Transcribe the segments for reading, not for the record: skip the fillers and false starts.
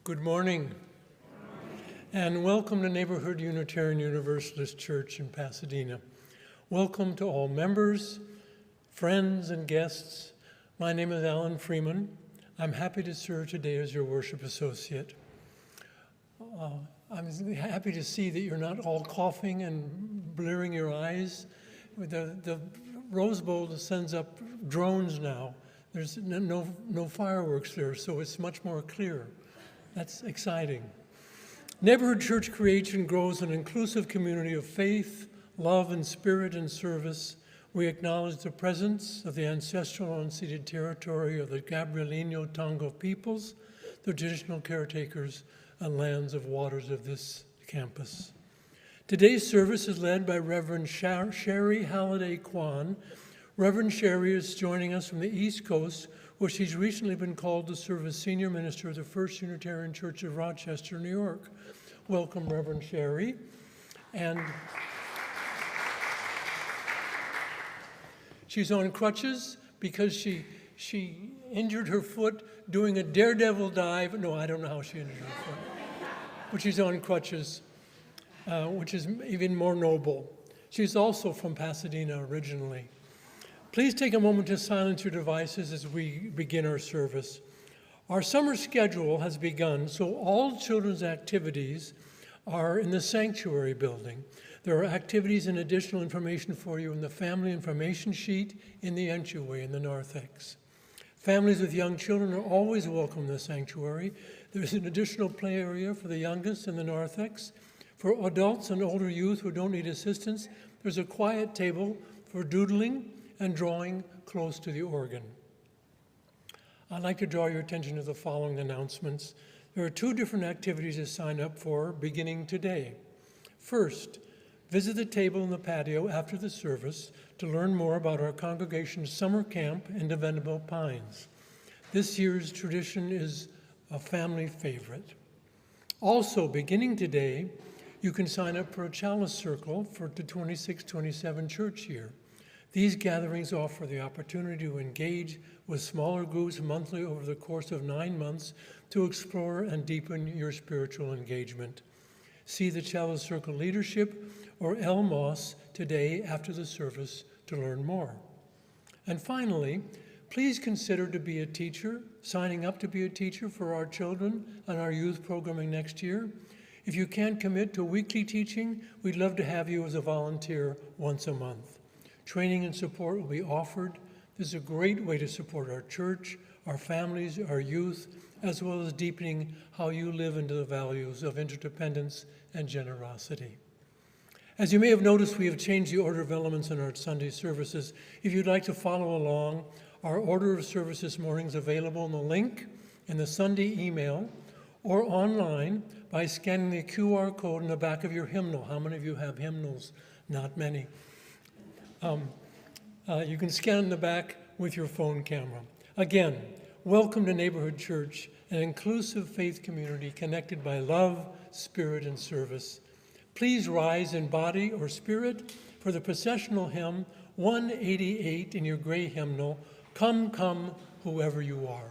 Good morning, and welcome to Neighborhood Unitarian Universalist Church in Pasadena. Welcome to all members, friends, and guests. My name is Alan Freeman. I'm happy to serve today as your worship associate. I'm happy to see that you're not all coughing and blearing your eyes. The Rose Bowl sends up drones now. There's no fireworks there, so it's much more clear. That's exciting. Neighborhood Church creates and grows an inclusive community of faith, love, and spirit and service. We acknowledge the presence of the ancestral unceded territory of the Gabrielino Tonga peoples, the traditional caretakers and lands of waters of this campus. Today's service is led by Reverend Sherry Halliday Kwan. Reverend Sherry is joining us from the East Coast, where she's recently been called to serve as senior minister of the First Unitarian Church of Rochester, New York. Welcome, Reverend Sherry. And she's on crutches because she injured her foot doing a daredevil dive. No, I don't know how she injured her foot. But she's on crutches, which is even more noble. She's also from Pasadena originally. Please take a moment to silence your devices as we begin our service. Our summer schedule has begun, so all children's activities are in the sanctuary building. There are activities and additional information for you in the family information sheet in the entryway in the narthex. Families with young children are always welcome in the sanctuary. There's an additional play area for the youngest in the narthex. For adults and older youth who don't need assistance, there's a quiet table for doodling and drawing close to the organ. I'd like to draw your attention to the following announcements. There are 2 different activities to sign up for beginning today. First, visit the table in the patio after the service to learn more about our congregation's summer camp in the Venable Pines. This year's tradition is a family favorite. Also, beginning today, you can sign up for a chalice circle for the 26-27 church year. These gatherings offer the opportunity to engage with smaller groups monthly over the course of 9 months to explore and deepen your spiritual engagement. See the Chalice Circle Leadership or El Moss today after the service to learn more. And finally, please consider to be a teacher, signing up to be a teacher for our children and our youth programming next year. If you can't commit to weekly teaching, we'd love to have you as a volunteer once a month. Training and support will be offered. This is a great way to support our church, our families, our youth, as well as deepening how you live into the values of interdependence and generosity. As you may have noticed, we have changed the order of elements in our Sunday services. If you'd like to follow along, our order of service this morning is available in the link in the Sunday email or online by scanning the QR code in the back of your hymnal. How many of you have hymnals? Not many. You can scan in the back with your phone camera. Again, welcome to Neighborhood Church, an inclusive faith community connected by love, spirit, and service. Please rise in body or spirit for the processional hymn 188 in your gray hymnal, Come, Come, Whoever You Are.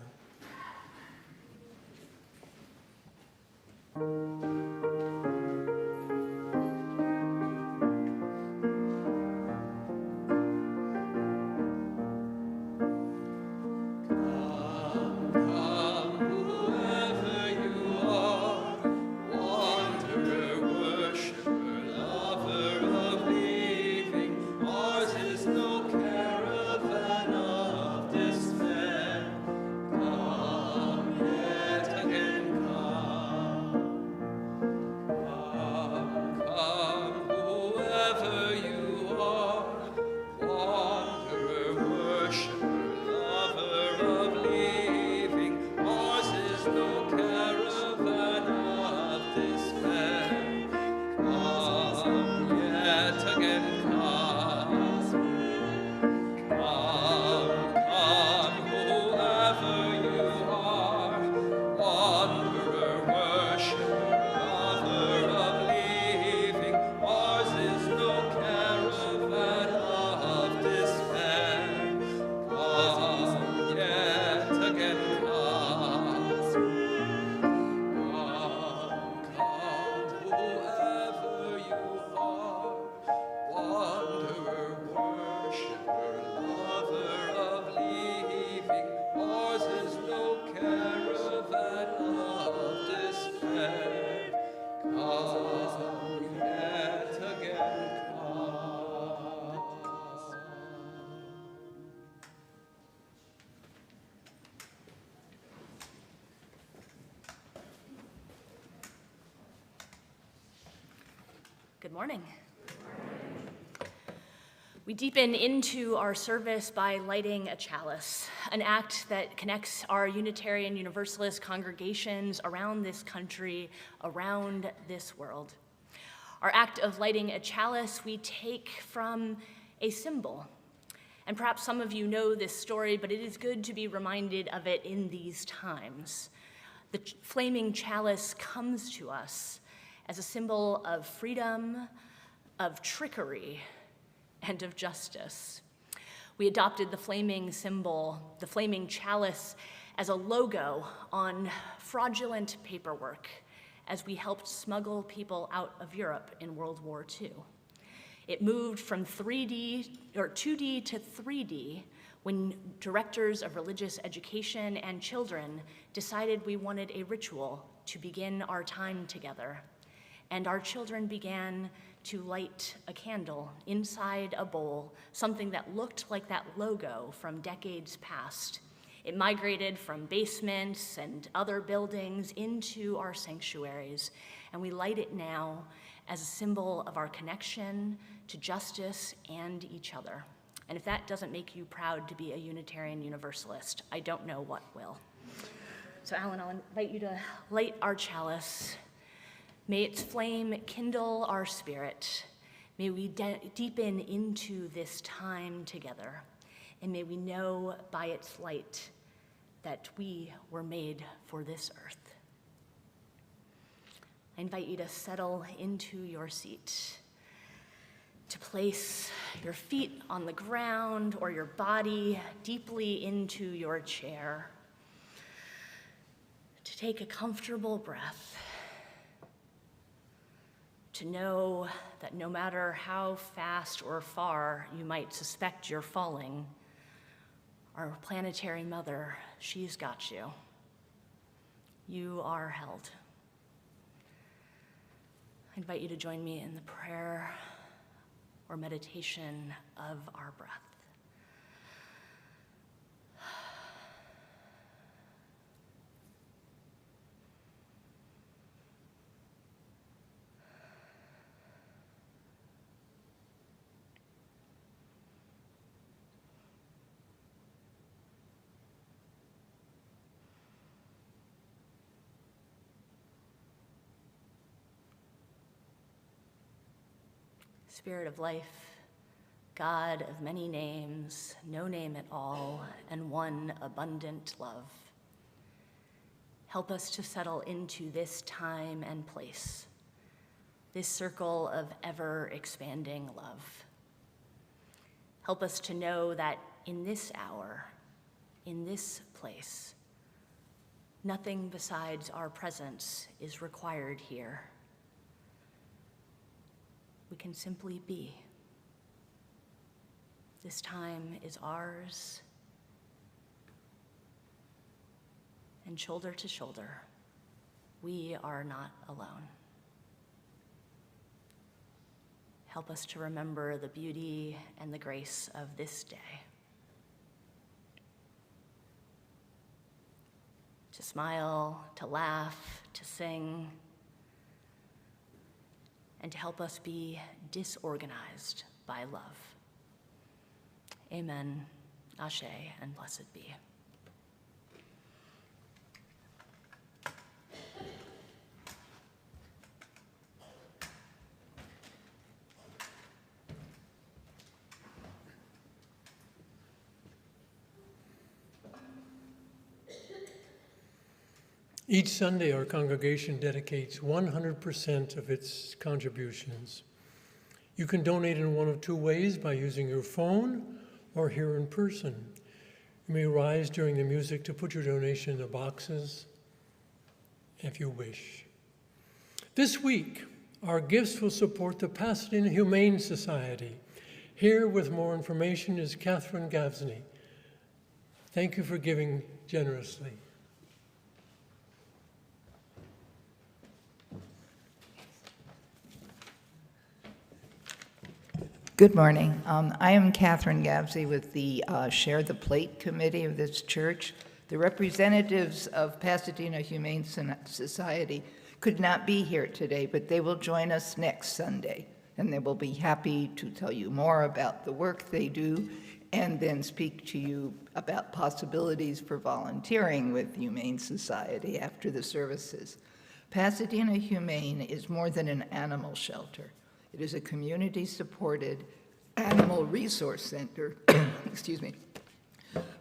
Good morning. We deepen into our service by lighting a chalice, an act that connects our Unitarian Universalist congregations around this country, around this world. Our act of lighting a chalice we take from a symbol. And perhaps some of you know this story, but it is good to be reminded of it in these times. The flaming chalice comes to us as a symbol of freedom, of trickery, and of justice. We adopted the flaming symbol, the flaming chalice, as a logo on fraudulent paperwork as we helped smuggle people out of Europe in World War II. It moved from 2D to 3D when directors of religious education and children decided we wanted a ritual to begin our time together. And our children began to light a candle inside a bowl, something that looked like that logo from decades past. It migrated from basements and other buildings into our sanctuaries, and we light it now as a symbol of our connection to justice and each other. And if that doesn't make you proud to be a Unitarian Universalist, I don't know what will. So Alan, I'll invite you to light our chalice. May its flame kindle our spirit. May we deepen into this time together. And may we know by its light that we were made for this earth. I invite you to settle into your seat, to place your feet on the ground or your body deeply into your chair, to take a comfortable breath, to know that no matter how fast or far you might suspect you're falling, our planetary mother, she's got you. You are held. I invite you to join me in the prayer or meditation of our breath. Spirit of life, God of many names, no name at all, and one abundant love. Help us to settle into this time and place, this circle of ever-expanding love. Help us to know that in this hour, in this place, nothing besides our presence is required here. We can simply be. This time is ours, and shoulder to shoulder, we are not alone. Help us to remember the beauty and the grace of this day. To smile, to laugh, to sing, and to help us be disorganized by love. Amen, Ashe, and blessed be. Each Sunday, our congregation dedicates 100% of its contributions. You can donate in one of two ways, by using your phone or here in person. You may rise during the music to put your donation in the boxes if you wish. This week, our gifts will support the Pasadena Humane Society. Here with more information is Catherine Gavsney. Thank you for giving generously. Good morning. I am Catherine Gavsey with the Share the Plate Committee of this church. The representatives of Pasadena Humane Society could not be here today, but they will join us next Sunday. and they will be happy to tell you more about the work they do and then speak to you about possibilities for volunteering with Humane Society after the services. Pasadena Humane is more than an animal shelter. It is a community-supported animal resource center, excuse me,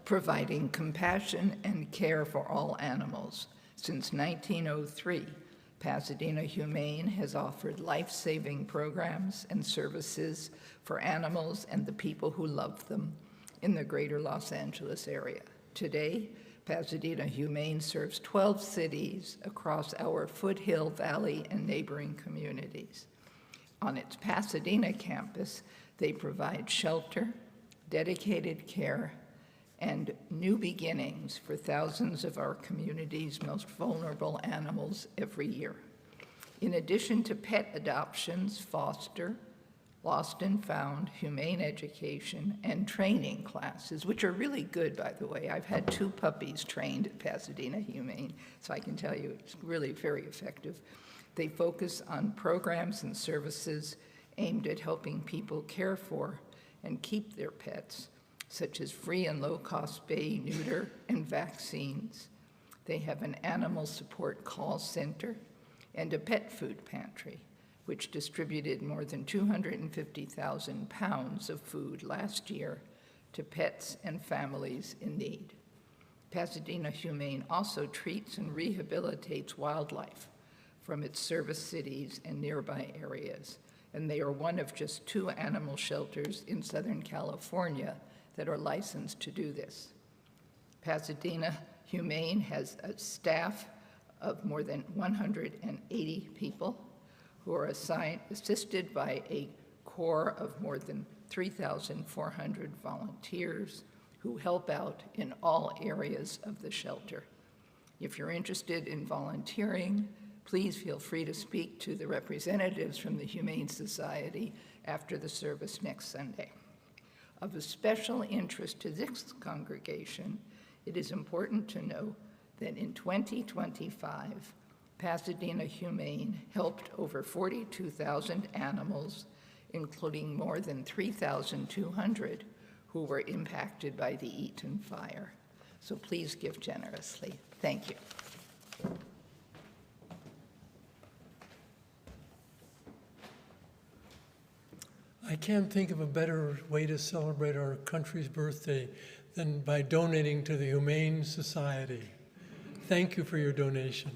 providing compassion and care for all animals. Since 1903, Pasadena Humane has offered life-saving programs and services for animals and the people who love them in the greater Los Angeles area. Today, Pasadena Humane serves 12 cities across our Foothill Valley and neighboring communities. On its Pasadena campus, they provide shelter, dedicated care, and new beginnings for thousands of our community's most vulnerable animals every year. In addition to pet adoptions, foster, lost and found, humane education, and training classes, which are really good, by the way. I've had 2 puppies trained at Pasadena Humane, so I can tell you it's really very effective. They focus on programs and services aimed at helping people care for and keep their pets, such as free and low-cost spay, neuter, and vaccines. They have an animal support call center and a pet food pantry, which distributed more than 250,000 pounds of food last year to pets and families in need. Pasadena Humane also treats and rehabilitates wildlife from its service cities and nearby areas, and they are one of just 2 animal shelters in Southern California that are licensed to do this. Pasadena Humane has a staff of more than 180 people who are assisted by a corps of more than 3,400 volunteers who help out in all areas of the shelter. If you're interested in volunteering, please feel free to speak to the representatives from the Humane Society after the service next Sunday. Of a special interest to this congregation, it is important to know that in 2025, Pasadena Humane helped over 42,000 animals, including more than 3,200 who were impacted by the Eaton fire. So please give generously. Thank you. I can't think of a better way to celebrate our country's birthday than by donating to the Humane Society. Thank you for your donation.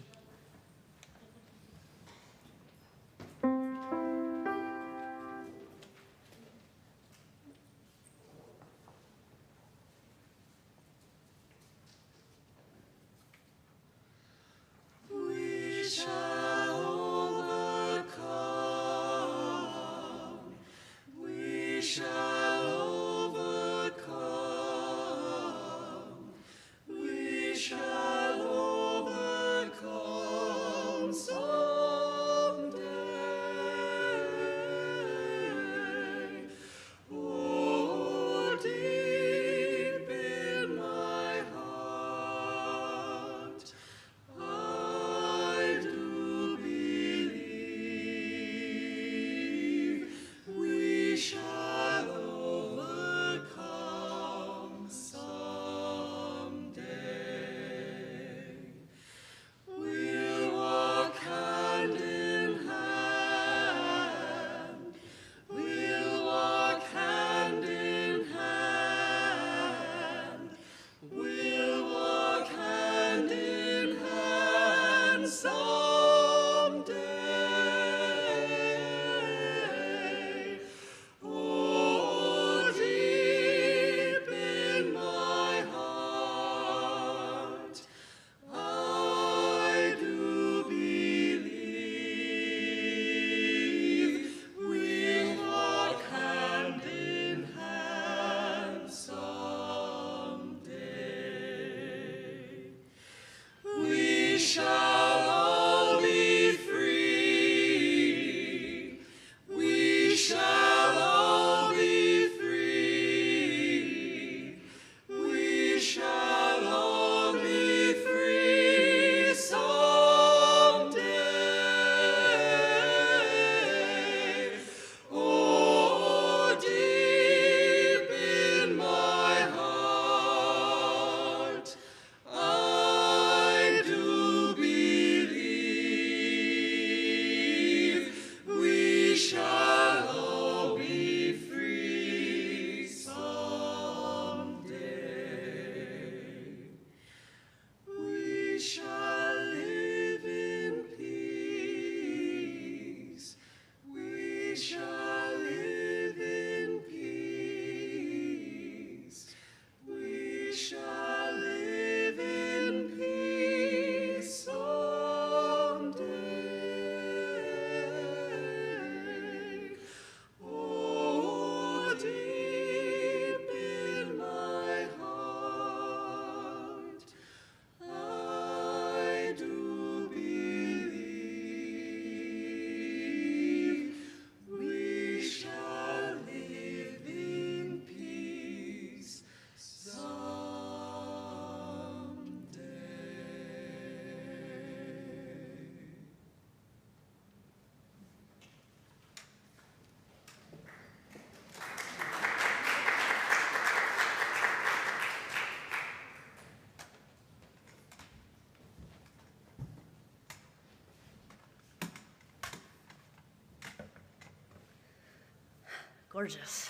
gorgeous.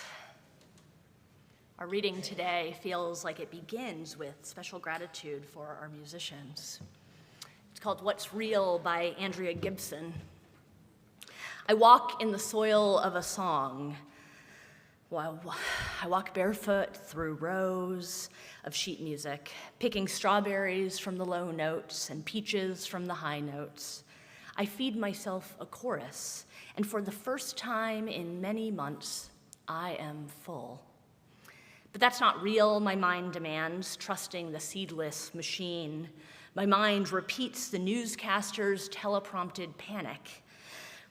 Our reading today feels like it begins with special gratitude for our musicians. It's called What's Real by Andrea Gibson. I walk in the soil of a song. Well, I walk barefoot through rows of sheet music, picking strawberries from the low notes and peaches from the high notes. I feed myself a chorus, and for the first time in many months, I am full. But that's not real, my mind demands, trusting the seedless machine. My mind repeats the newscaster's teleprompted panic,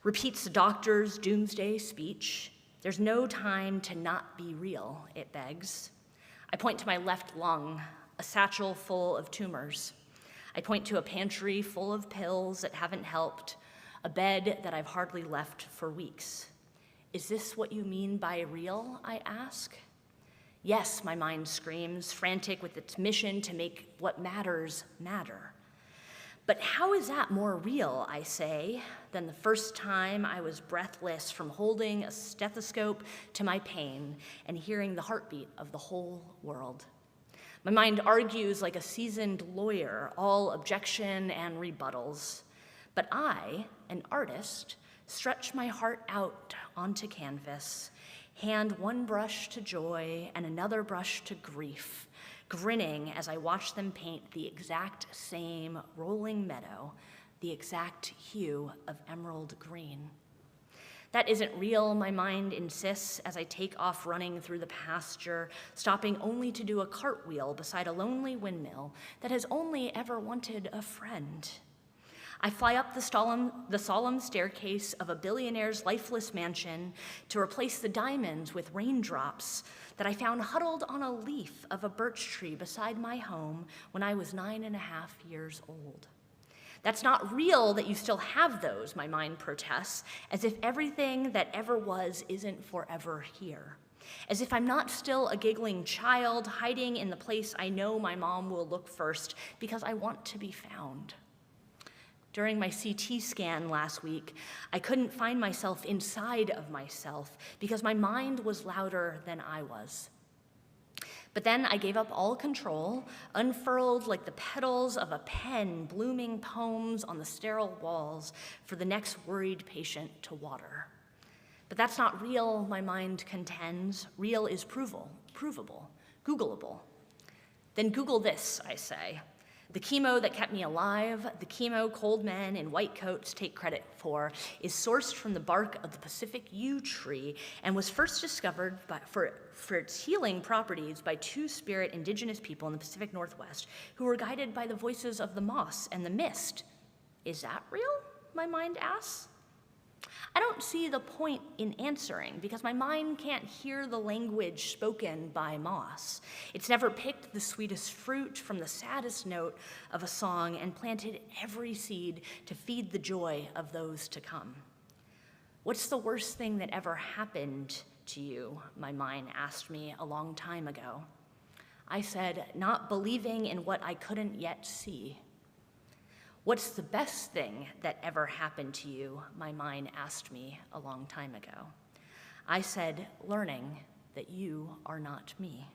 repeats the doctor's doomsday speech. There's no time to not be real, it begs. I point to my left lung, a satchel full of tumors. I point to a pantry full of pills that haven't helped, a bed that I've hardly left for weeks. Is this what you mean by real, I ask? Yes, my mind screams, frantic with its mission to make what matters matter. But how is that more real, I say, than the first time I was breathless from holding a stethoscope to my pain and hearing the heartbeat of the whole world? My mind argues like a seasoned lawyer, all objection and rebuttals. But I, an artist, stretch my heart out onto canvas, hand one brush to joy and another brush to grief, grinning as I watch them paint the exact same rolling meadow, the exact hue of emerald green. That isn't real, my mind insists, as I take off running through the pasture, stopping only to do a cartwheel beside a lonely windmill that has only ever wanted a friend. I fly up the solemn staircase of a billionaire's lifeless mansion to replace the diamonds with raindrops that I found huddled on a leaf of a birch tree beside my home when I was 9.5 years old. That's not real that you still have those, my mind protests, as if everything that ever was isn't forever here. As if I'm not still a giggling child hiding in the place I know my mom will look first because I want to be found. During my CT scan last week, I couldn't find myself inside of myself because my mind was louder than I was. But then I gave up all control, unfurled like the petals of a pen, blooming poems on the sterile walls for the next worried patient to water. But that's not real, my mind contends. Real is provable, Googleable. Then Google this, I say. The chemo that kept me alive, the chemo cold men in white coats take credit for, is sourced from the bark of the Pacific yew tree and was first discovered for its healing properties by two-spirit indigenous people in the Pacific Northwest who were guided by the voices of the moss and the mist. Is that real? My mind asks. I don't see the point in answering because my mind can't hear the language spoken by moss. It's never picked the sweetest fruit from the saddest note of a song and planted every seed to feed the joy of those to come. What's the worst thing that ever happened to you? My mind asked me a long time ago. I said, not believing in what I couldn't yet see. What's the best thing that ever happened to you? My mind asked me a long time ago. I said, learning that you are not me.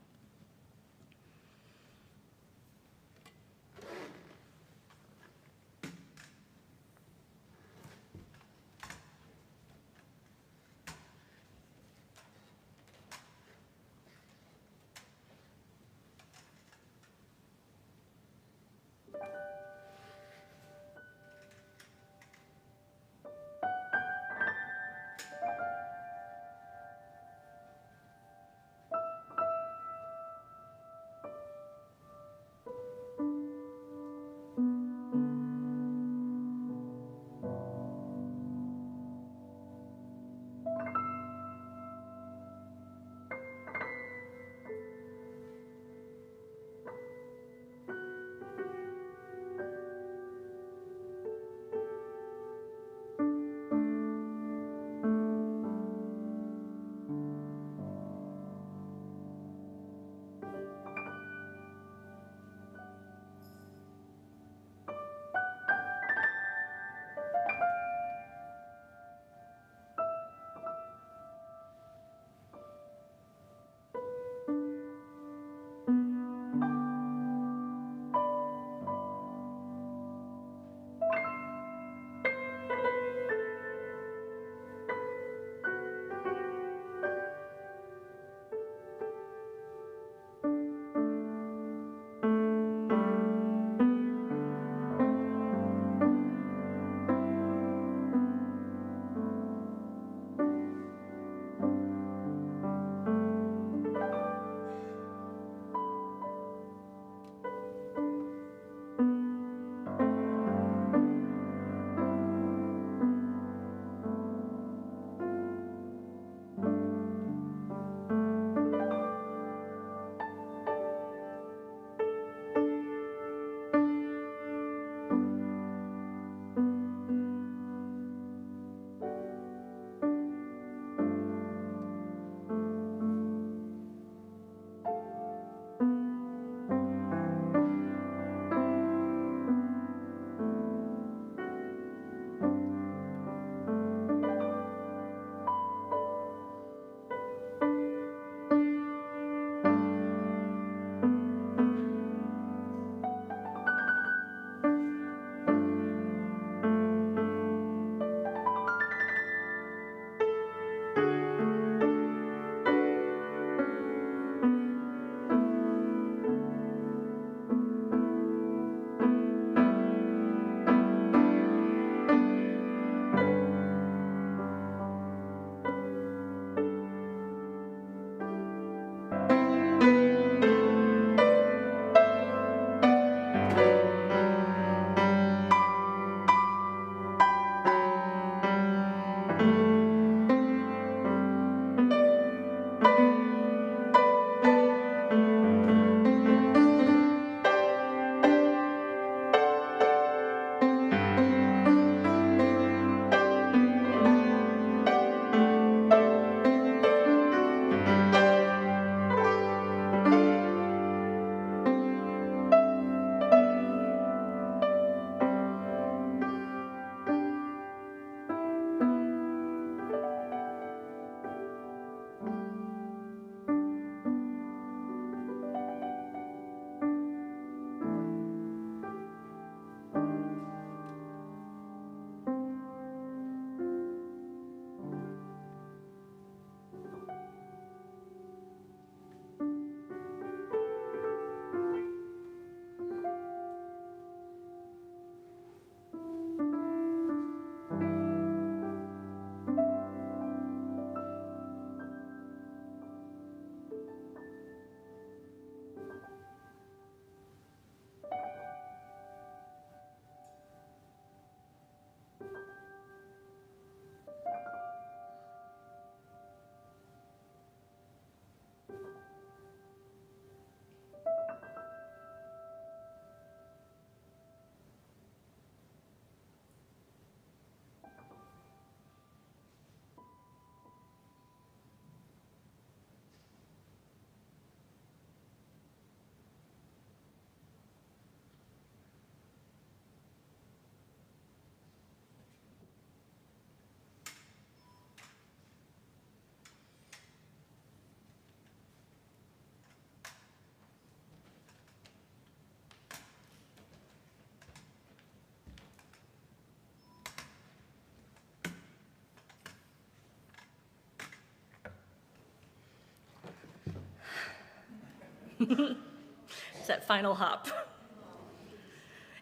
It's that final hop.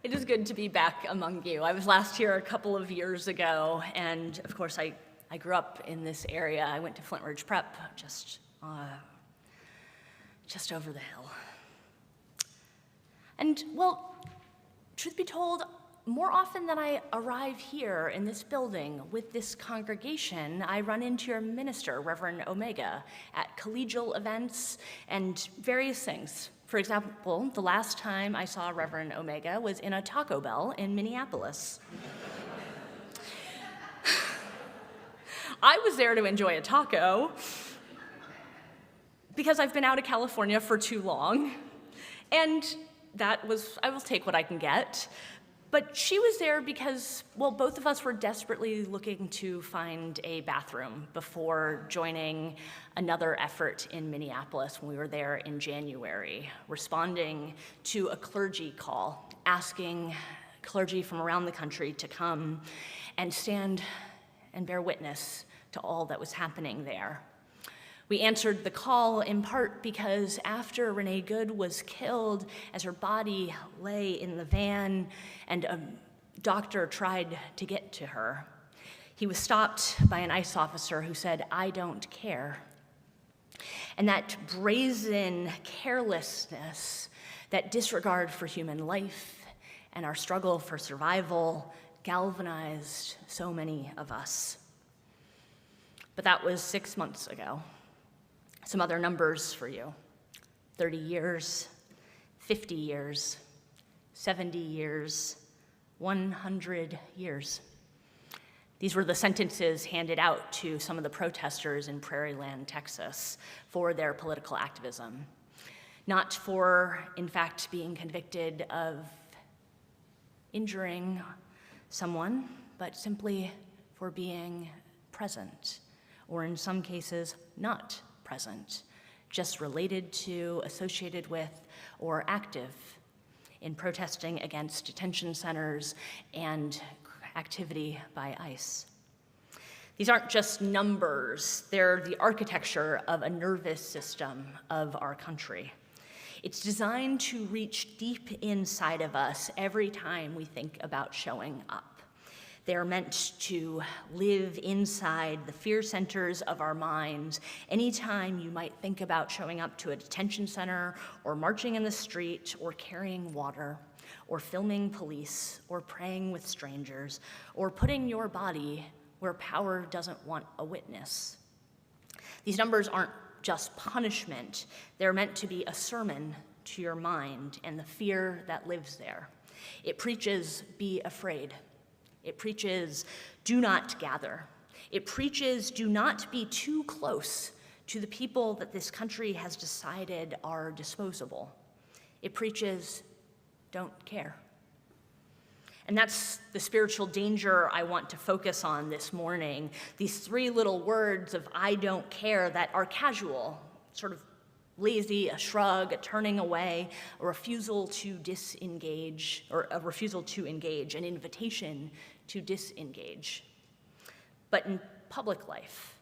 It is good to be back among you. I was last here a couple of years ago, and of course I grew up in this area. I went to Flint Ridge Prep, just over the hill. And, well, truth be told, more often than I arrive here in this building with this congregation, I run into your minister, Reverend Omega, at collegial events and various things. For example, the last time I saw Reverend Omega was in a Taco Bell in Minneapolis. I was there to enjoy a taco because I've been out of California for too long, and I will take what I can get. But she was there because, well, both of us were desperately looking to find a bathroom before joining another effort in Minneapolis when we were there in January, responding to a clergy call, asking clergy from around the country to come and stand and bear witness to all that was happening there. We answered the call in part because after Renee Good was killed, as her body lay in the van and a doctor tried to get to her, he was stopped by an ICE officer who said, "I don't care." And that brazen carelessness, that disregard for human life and our struggle for survival galvanized so many of us. But that was 6 months ago. Some other numbers for you: 30 years, 50 years, 70 years, 100 years. These were the sentences handed out to some of the protesters in Prairie Land, Texas, for their political activism. Not for, in fact, being convicted of injuring someone, but simply for being present, or in some cases, not present, just related to, associated with, or active in protesting against detention centers and activity by ICE. These aren't just numbers, they're the architecture of a nervous system of our country. It's designed to reach deep inside of us every time we think about showing up. They're meant to live inside the fear centers of our minds anytime you might think about showing up to a detention center, or marching in the street, or carrying water, or filming police, or praying with strangers, or putting your body where power doesn't want a witness. These numbers aren't just punishment. They're meant to be a sermon to your mind and the fear that lives there. It preaches, be afraid. It preaches, do not gather. It preaches, do not be too close to the people that this country has decided are disposable. It preaches, don't care. And that's the spiritual danger I want to focus on this morning. These three little words of I don't care that are casual, sort of lazy, a shrug, a turning away, a refusal to disengage, or a refusal to engage, an invitation to disengage. But in public life,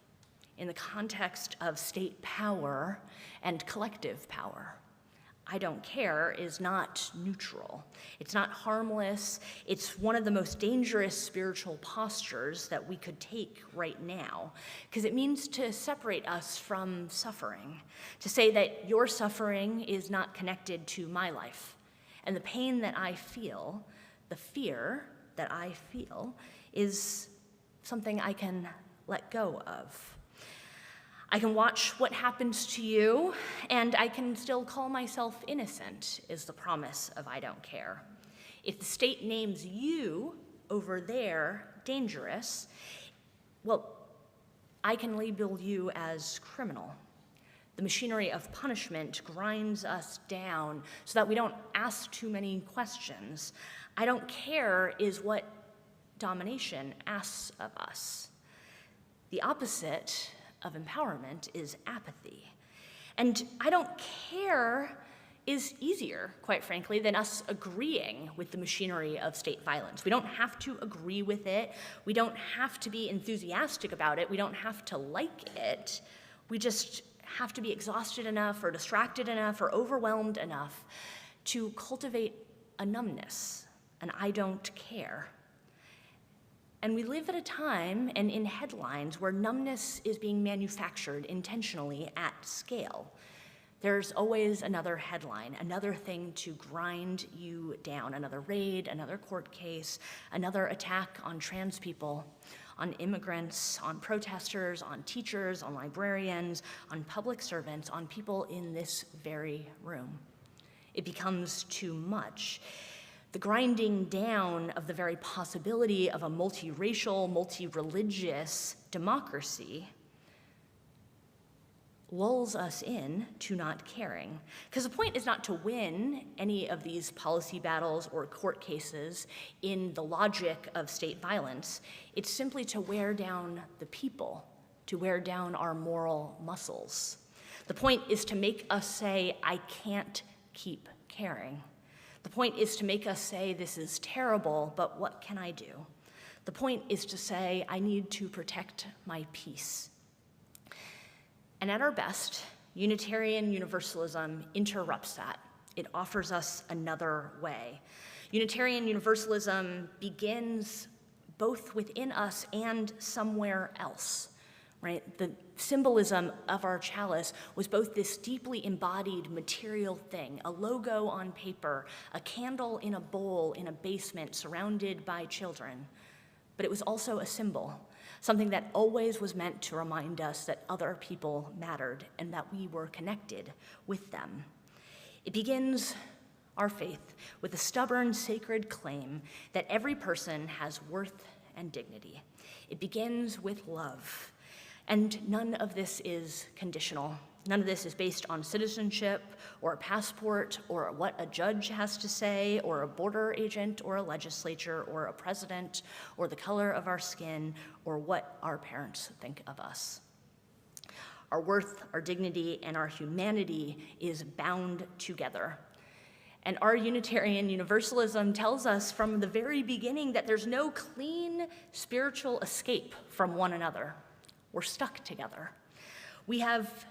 in the context of state power and collective power, I don't care is not neutral. It's not harmless. It's one of the most dangerous spiritual postures that we could take right now, because it means to separate us from suffering, to say that your suffering is not connected to my life, and the pain that I feel, the fear that I feel, is something I can let go of. I can watch what happens to you, and I can still call myself innocent, is the promise of I don't care. If the state names you over there dangerous, well, I can label you as criminal. The machinery of punishment grinds us down so that we don't ask too many questions. I don't care is what domination asks of us. The opposite of empowerment is apathy. And I don't care is easier, quite frankly, than us agreeing with the machinery of state violence. We don't have to agree with it. We don't have to be enthusiastic about it. We don't have to like it. We just have to be exhausted enough or distracted enough or overwhelmed enough to cultivate a numbness, an I don't care. And we live at a time and in headlines where numbness is being manufactured intentionally at scale. There's always another headline, another thing to grind you down, another raid, another court case, another attack on trans people, on immigrants, on protesters, on teachers, on librarians, on public servants, on people in this very room. It becomes too much. The grinding down of the very possibility of a multiracial, multi-religious democracy lulls us in to not caring. Because the point is not to win any of these policy battles or court cases in the logic of state violence. It's simply to wear down the people, to wear down our moral muscles. The point is to make us say, I can't keep caring. The point is to make us say, this is terrible, but what can I do? The point is to say, I need to protect my peace. And at our best, Unitarian Universalism interrupts that. It offers us another way. Unitarian Universalism begins both within us and somewhere else, right? The symbolism of our chalice was both this deeply embodied material thing, a logo on paper, a candle in a bowl in a basement surrounded by children, but it was also a symbol, something that always was meant to remind us that other people mattered and that we were connected with them. It begins our faith with a stubborn, sacred claim that every person has worth and dignity. It begins with love. And none of this is conditional. None of this is based on citizenship or a passport or what a judge has to say or a border agent or a legislature or a president or the color of our skin or what our parents think of us. Our worth, our dignity, and our humanity is bound together. And our Unitarian Universalism tells us from the very beginning that there's no clean spiritual escape from one another. We're stuck together. We have,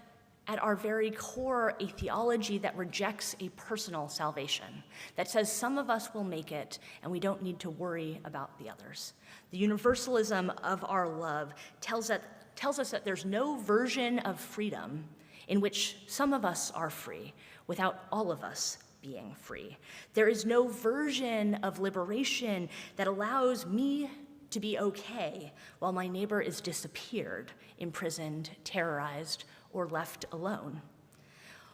at our very core, a theology that rejects a personal salvation, that says some of us will make it and we don't need to worry about the others. The universalism of our love tells us that there's no version of freedom in which some of us are free without all of us being free. There is no version of liberation that allows me to be okay while my neighbor is disappeared, imprisoned, terrorized, or left alone.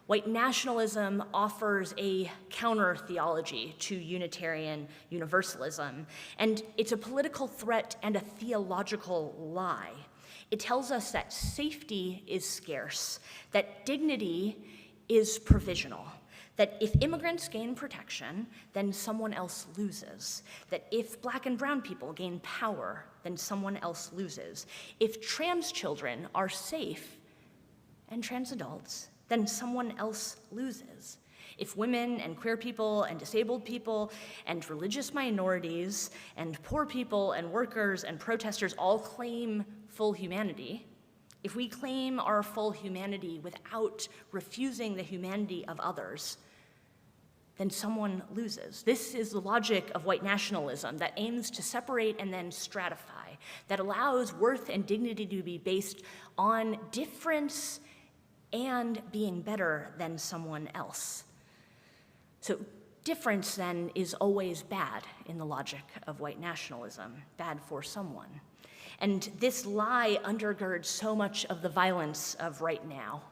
White nationalism offers a counter-theology to Unitarian Universalism, and it's a political threat and a theological lie. It tells us that safety is scarce, that dignity is provisional, that if immigrants gain protection, then someone else loses. That if Black and brown people gain power, then someone else loses. If trans children are safe and trans adults, then someone else loses. If women and queer people and disabled people and religious minorities and poor people and workers and protesters all claim full humanity, if we claim our full humanity without refusing the humanity of others, then someone loses. This is the logic of white nationalism that aims to separate and then stratify, that allows worth and dignity to be based on difference and being better than someone else. So difference then is always bad in the logic of white nationalism, bad for someone. And this lie undergirds so much of the violence of right now.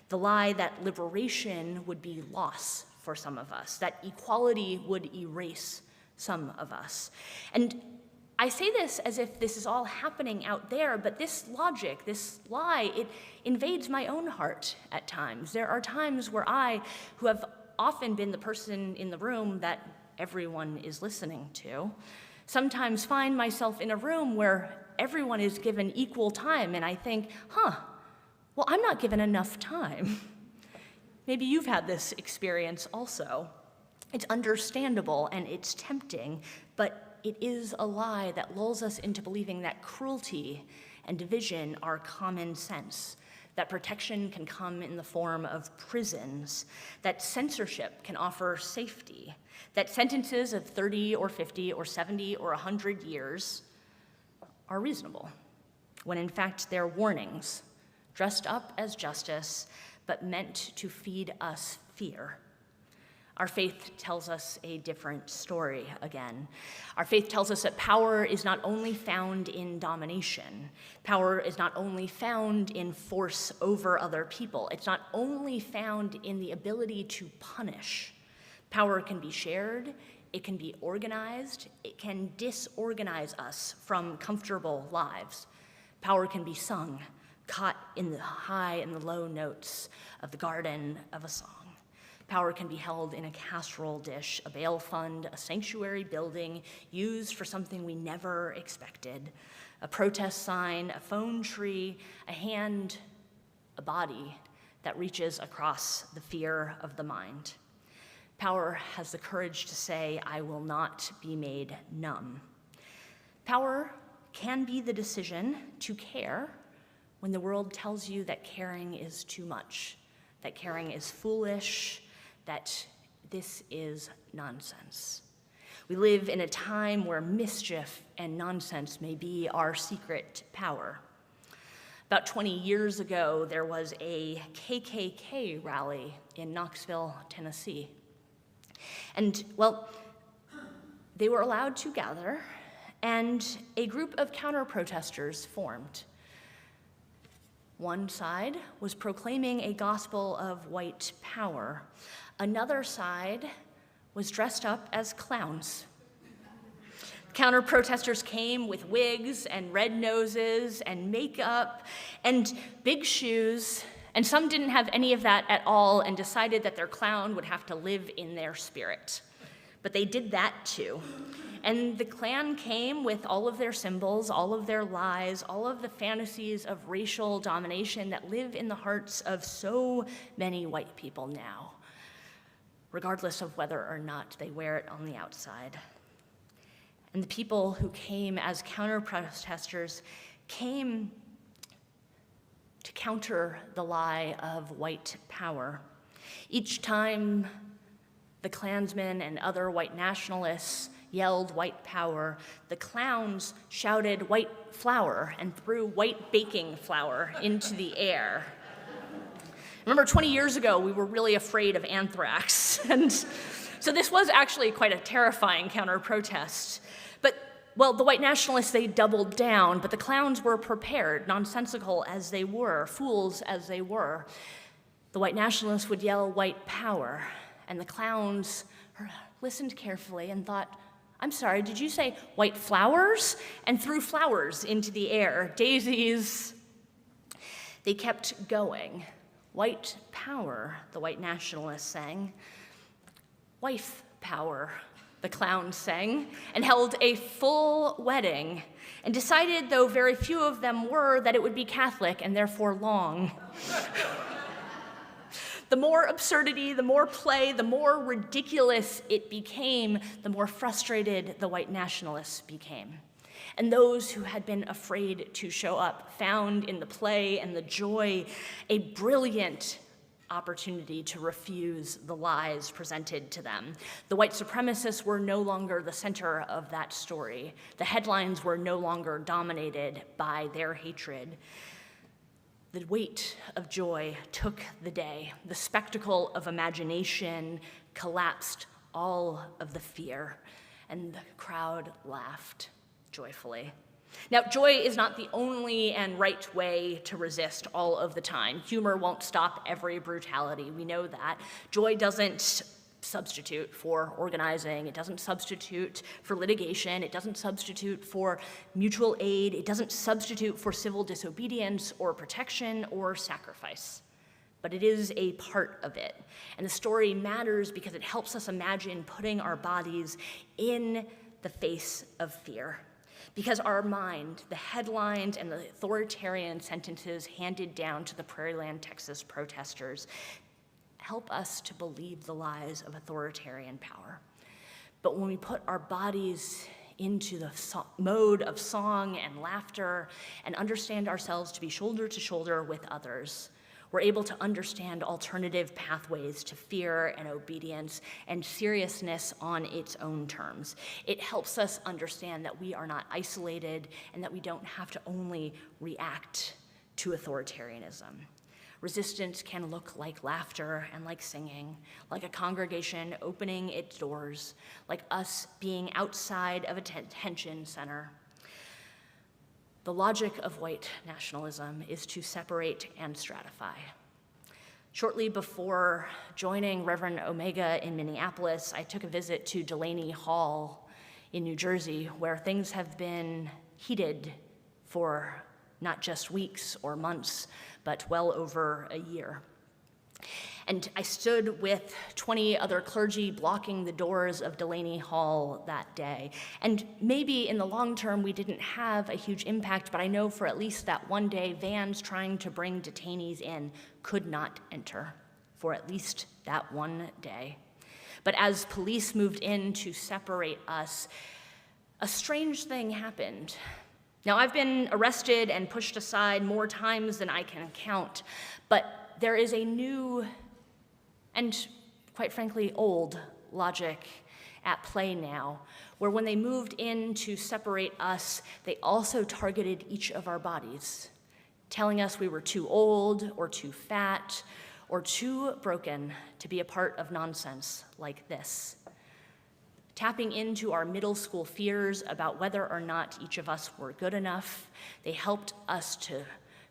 The lie that liberation would be loss for some of us, that equality would erase some of us. And I say this as if this is all happening out there, but this logic, this lie, it invades my own heart at times. There are times where I, who have often been the person in the room that everyone is listening to, sometimes find myself in a room where everyone is given equal time, and I think, well, I'm not given enough time. Maybe you've had this experience also. It's understandable and it's tempting, but it is a lie that lulls us into believing that cruelty and division are common sense, that protection can come in the form of prisons, that censorship can offer safety, that sentences of 30 or 50 or 70 or 100 years are reasonable, when in fact they're warnings, dressed up as justice, but meant to feed us fear. Our faith tells us a different story again. Our faith tells us that power is not only found in domination. Power is not only found in force over other people. It's not only found in the ability to punish. Power can be shared, it can be organized, it can disorganize us from comfortable lives. Power can be sung, caught in the high and the low notes of the garden of a song. Power can be held in a casserole dish, a bail fund, a sanctuary building used for something we never expected, a protest sign, a phone tree, a hand, a body that reaches across the fear of the mind. Power has the courage to say, I will not be made numb. Power can be the decision to care when the world tells you that caring is too much, that caring is foolish, that this is nonsense. We live in a time where mischief and nonsense may be our secret power. About 20 years ago, there was a KKK rally in Knoxville, Tennessee. And, well, they were allowed to gather, and a group of counter-protesters formed. One side was proclaiming a gospel of white power. Another side was dressed up as clowns. Counter-protesters came with wigs and red noses and makeup and big shoes, and some didn't have any of that at all and decided that their clown would have to live in their spirit. But they did that too. And the Klan came with all of their symbols, all of their lies, all of the fantasies of racial domination that live in the hearts of so many white people now, regardless of whether or not they wear it on the outside. And the people who came as counter-protesters came to counter the lie of white power. Each time the Klansmen and other white nationalists yelled white power, the clowns shouted white flour and threw white baking flour into the air. Remember 20 years ago, we were really afraid of anthrax. And so this was actually quite a terrifying counter-protest. But, well, the white nationalists, they doubled down, but the clowns were prepared, nonsensical as they were, fools as they were. The white nationalists would yell white power, and the clowns listened carefully and thought, I'm sorry, did you say white flowers? And threw flowers into the air, daisies. They kept going. White power, the white nationalists sang. Wife power, the clowns sang, and held a full wedding, and decided, though very few of them were, that it would be Catholic and therefore long. The more absurdity, the more play, the more ridiculous it became, the more frustrated the white nationalists became. And those who had been afraid to show up found in the play and the joy a brilliant opportunity to refuse the lies presented to them. The white supremacists were no longer the center of that story. The headlines were no longer dominated by their hatred. The weight of joy took the day. The spectacle of imagination collapsed all of the fear, and the crowd laughed joyfully. Now, joy is not the only and right way to resist all of the time. Humor won't stop every brutality. We know that. Joy doesn't substitute for organizing. It doesn't substitute for litigation. It doesn't substitute for mutual aid. It doesn't substitute for civil disobedience or protection or sacrifice. But it is a part of it. And the story matters because it helps us imagine putting our bodies in the face of fear. Because our mind, the headlines and the authoritarian sentences handed down to the Prairieland, Texas protesters help us to believe the lies of authoritarian power. But when we put our bodies into the mode of song and laughter and understand ourselves to be shoulder to shoulder with others, we're able to understand alternative pathways to fear and obedience and seriousness on its own terms. It helps us understand that we are not isolated and that we don't have to only react to authoritarianism. Resistance can look like laughter and like singing, like a congregation opening its doors, like us being outside of a detention center. The logic of white nationalism is to separate and stratify. Shortly before joining Reverend Omega in Minneapolis, I took a visit to Delaney Hall in New Jersey, where things have been heated for not just weeks or months, but well over a year. And I stood with 20 other clergy blocking the doors of Delaney Hall that day. And maybe in the long term, we didn't have a huge impact, but I know for at least that one day, vans trying to bring detainees in could not enter for at least that one day. But as police moved in to separate us, a strange thing happened. Now, I've been arrested and pushed aside more times than I can count, but there is a new and, quite frankly, old logic at play now, where when they moved in to separate us, they also targeted each of our bodies, telling us we were too old or too fat or too broken to be a part of nonsense like this. Tapping into our middle school fears about whether or not each of us were good enough, they helped us to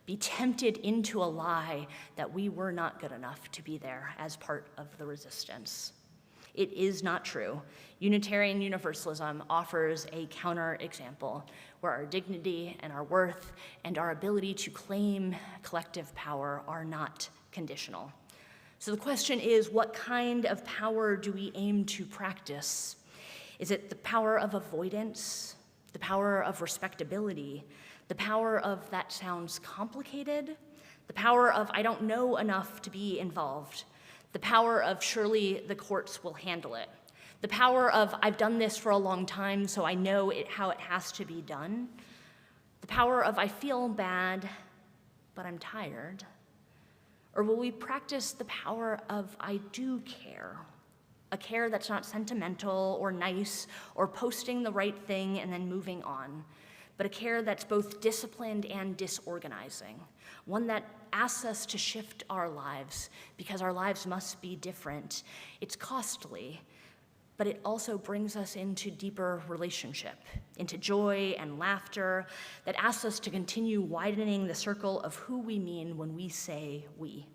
be tempted into a lie that we were not good enough to be there as part of the resistance. It is not true. Unitarian Universalism offers a counterexample where our dignity and our worth and our ability to claim collective power are not conditional. So the question is, what kind of power do we aim to practice? Is it the power of avoidance, the power of respectability, the power of that sounds complicated, the power of I don't know enough to be involved, the power of surely the courts will handle it, the power of I've done this for a long time so I know how it has to be done, the power of I feel bad but I'm tired? Or will we practice the power of I do care? A care that's not sentimental or nice or posting the right thing and then moving on, but a care that's both disciplined and disorganizing, one that asks us to shift our lives because our lives must be different. It's costly, but it also brings us into deeper relationship, into joy and laughter that asks us to continue widening the circle of who we mean when we say we.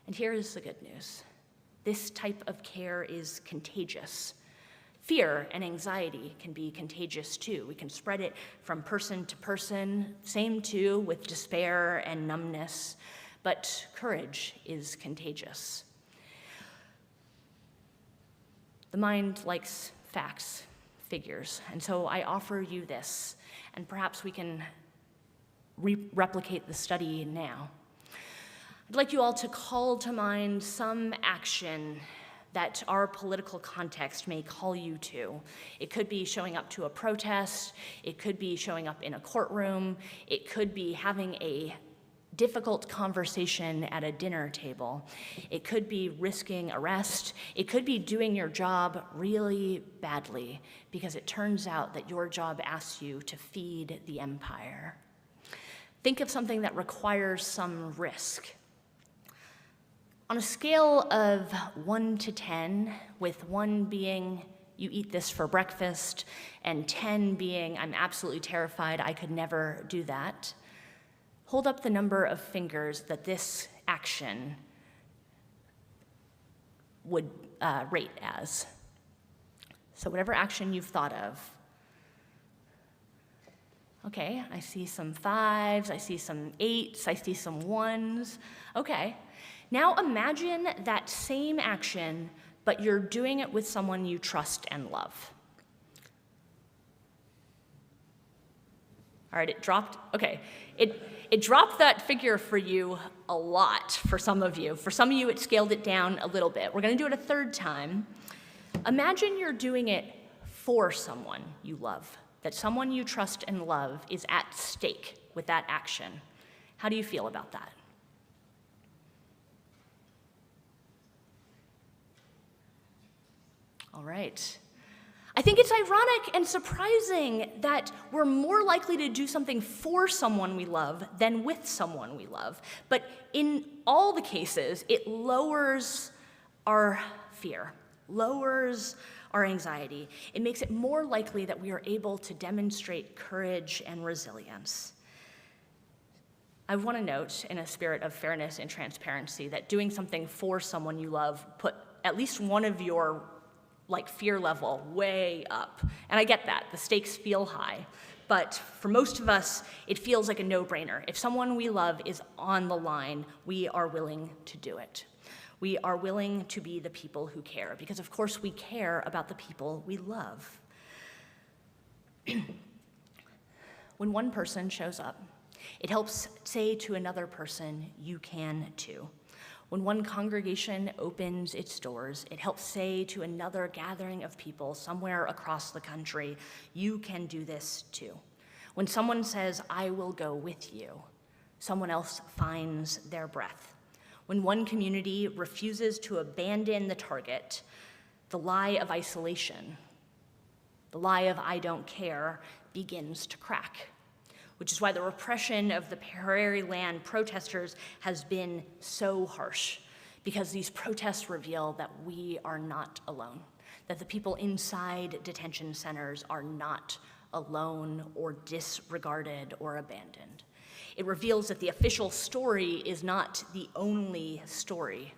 And here is the good news. This type of care is contagious. Fear and anxiety can be contagious too. We can spread it from person to person, same too with despair and numbness, but courage is contagious. The mind likes facts, figures, and so I offer you this, and perhaps we can replicate the study now. I'd like you all to call to mind some action that our political context may call you to. It could be showing up to a protest, it could be showing up in a courtroom, it could be having a difficult conversation at a dinner table, it could be risking arrest, it could be doing your job really badly because it turns out that your job asks you to feed the empire. Think of something that requires some risk. On a scale of 1 to 10, with 1 being you eat this for breakfast, and 10 being I'm absolutely terrified, I could never do that, hold up the number of fingers that this action would rate as. So whatever action you've thought of. Okay, I see some 5s, I see some 8s, I see some 1s. Okay. Now imagine that same action, but you're doing it with someone you trust and love. All right, it dropped. Okay, it dropped that figure for you a lot for some of you. For some of you, it scaled it down a little bit. We're going to do it a third time. Imagine you're doing it for someone you love, that someone you trust and love is at stake with that action. How do you feel about that? All right. I think it's ironic and surprising that we're more likely to do something for someone we love than with someone we love. But in all the cases, it lowers our fear, lowers our anxiety. It makes it more likely that we are able to demonstrate courage and resilience. I want to note, in a spirit of fairness and transparency, that doing something for someone you love put at least one of your fear level way up. And I get that, the stakes feel high. But for most of us, it feels like a no-brainer. If someone we love is on the line, we are willing to do it. We are willing to be the people who care, because of course we care about the people we love. When one person shows up, it helps say to another person, you can too. When one congregation opens its doors, it helps say to another gathering of people somewhere across the country, you can do this too. When someone says, I will go with you, someone else finds their breath. When one community refuses to abandon the target, the lie of isolation, the lie of I don't care, begins to crack. Which is why the repression of the prairie land protesters has been so harsh, because these protests reveal that we are not alone, that the people inside detention centers are not alone or disregarded or abandoned. It reveals that the official story is not the only story.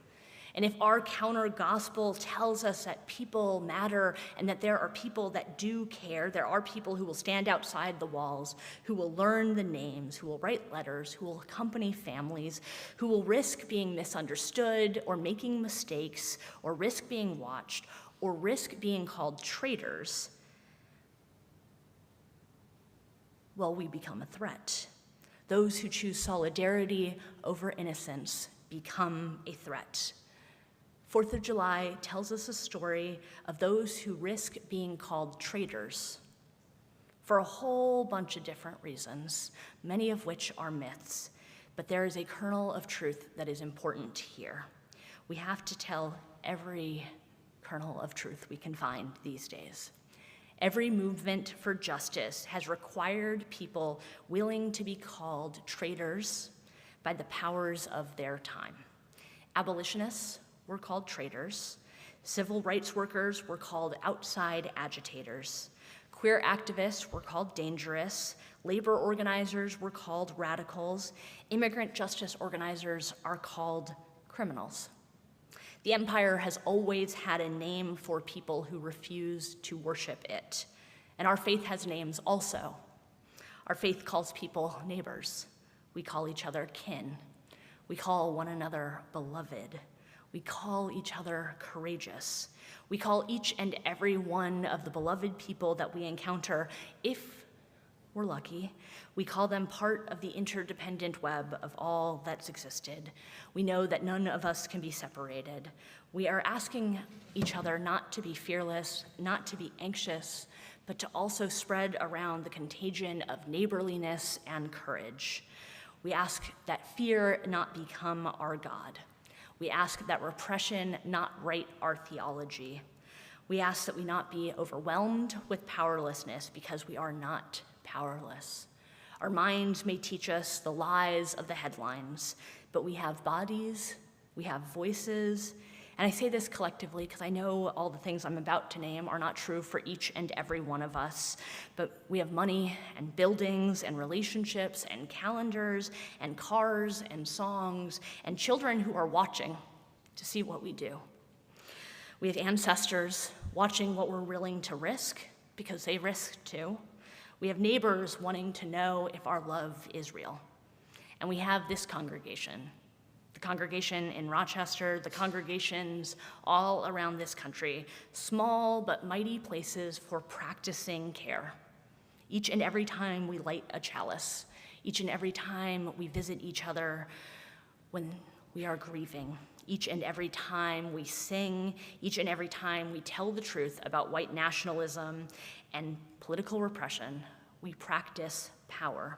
And if our counter-gospel tells us that people matter and that there are people that do care, there are people who will stand outside the walls, who will learn the names, who will write letters, who will accompany families, who will risk being misunderstood or making mistakes, or risk being watched, or risk being called traitors, well, we become a threat. Those who choose solidarity over innocence become a threat. 4th of July tells us a story of those who risk being called traitors for a whole bunch of different reasons, many of which are myths. But there is a kernel of truth that is important here. We have to tell every kernel of truth we can find these days. Every movement for justice has required people willing to be called traitors by the powers of their time. Abolitionists were called traitors. Civil rights workers were called outside agitators. Queer activists were called dangerous. Labor organizers were called radicals. Immigrant justice organizers are called criminals. The empire has always had a name for people who refuse to worship it. And our faith has names also. Our faith calls people neighbors. We call each other kin. We call one another beloved. We call each other courageous. We call each and every one of the beloved people that we encounter, if we're lucky, we call them part of the interdependent web of all that's existed. We know that none of us can be separated. We are asking each other not to be fearless, not to be anxious, but to also spread around the contagion of neighborliness and courage. We ask that fear not become our God. We ask that repression not write our theology. We ask that we not be overwhelmed with powerlessness, because we are not powerless. Our minds may teach us the lies of the headlines, but we have bodies, we have voices, and I say this collectively because I know all the things I'm about to name are not true for each and every one of us, but we have money and buildings and relationships and calendars and cars and songs and children who are watching to see what we do. We have ancestors watching what we're willing to risk because they risk too. We have neighbors wanting to know if our love is real. And we have this congregation, the congregation in Rochester, the congregations all around this country, small but mighty places for practicing care. Each and every time we light a chalice, each and every time we visit each other when we are grieving, each and every time we sing, each and every time we tell the truth about white nationalism and political repression, we practice power.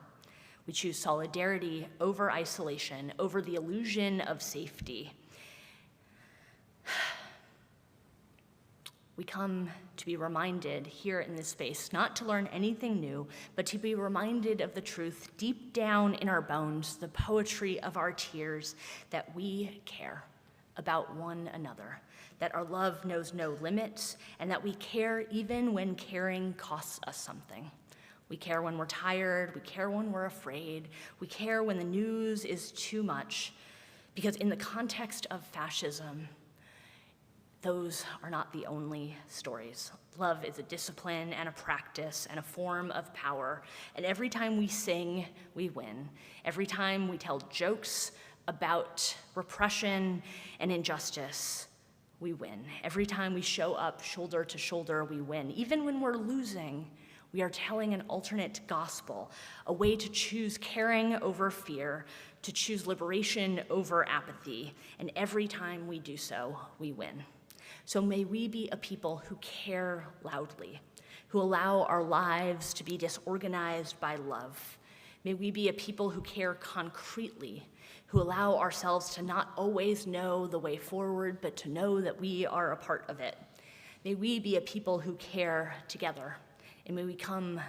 We choose solidarity over isolation, over the illusion of safety. We come to be reminded here in this space, not to learn anything new, but to be reminded of the truth deep down in our bones, the poetry of our tears, that we care about one another, that our love knows no limits, and that we care even when caring costs us something. We care when we're tired, we care when we're afraid, we care when the news is too much, because in the context of fascism, those are not the only stories. Love is a discipline and a practice and a form of power. And every time we sing, we win. Every time we tell jokes about repression and injustice, we win. Every time we show up shoulder to shoulder, we win. Even when we're losing, we are telling an alternate gospel, a way to choose caring over fear, to choose liberation over apathy. And every time we do so, we win. So may we be a people who care loudly, who allow our lives to be disorganized by love. May we be a people who care concretely, who allow ourselves to not always know the way forward, but to know that we are a part of it. May we be a people who care together, and may we come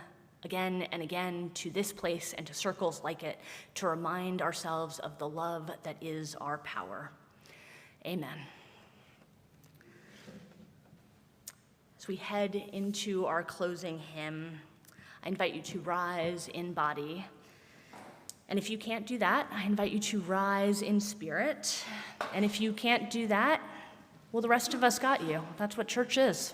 again and again to this place and to circles like it to remind ourselves of the love that is our power. Amen. As we head into our closing hymn, I invite you to rise in body. And if you can't do that, I invite you to rise in spirit. And if you can't do that, well, the rest of us got you. That's what church is.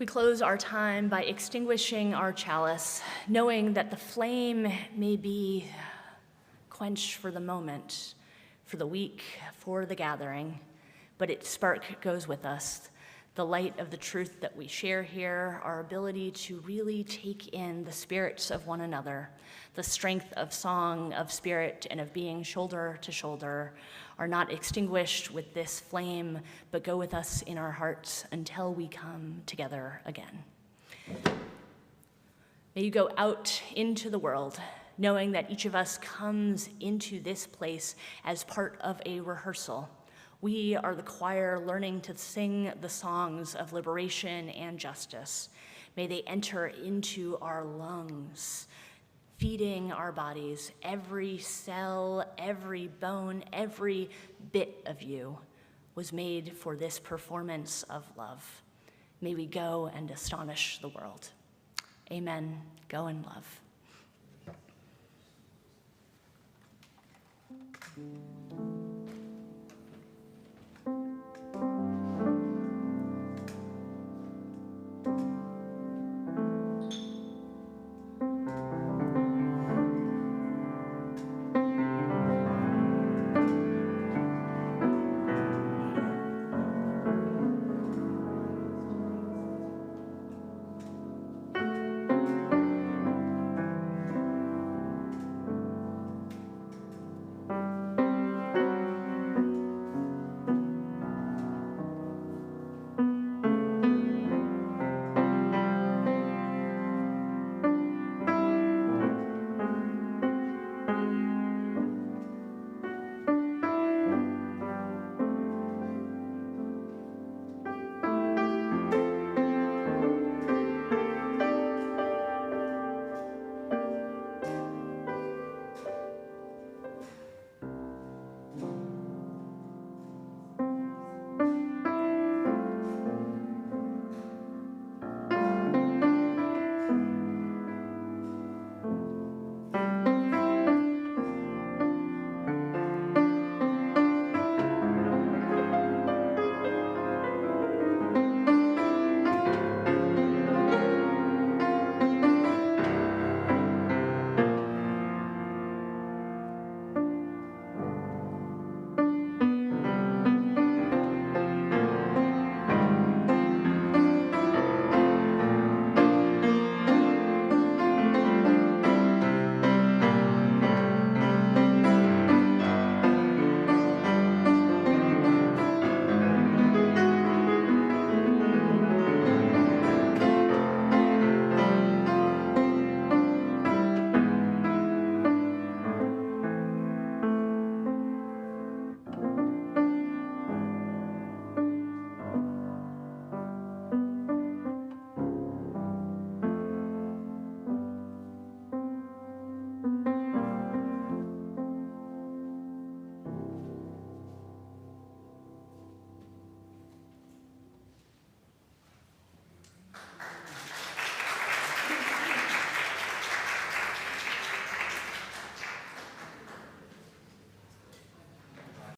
We close our time by extinguishing our chalice, knowing that the flame may be quenched for the moment, for the week, for the gathering, but its spark goes with us. the light of the truth that we share here, our ability to really take in the spirits of one another, the strength of song, of spirit, and of being shoulder to shoulder, are not extinguished with this flame, but go with us in our hearts until we come together again. May you go out into the world, knowing that each of us comes into this place as part of a rehearsal. We are the choir learning to sing the songs of liberation and justice. May they enter into our lungs, feeding our bodies. Every cell, every bone, every bit of you was made for this performance of love. May we go and astonish the world. Amen. Go in love.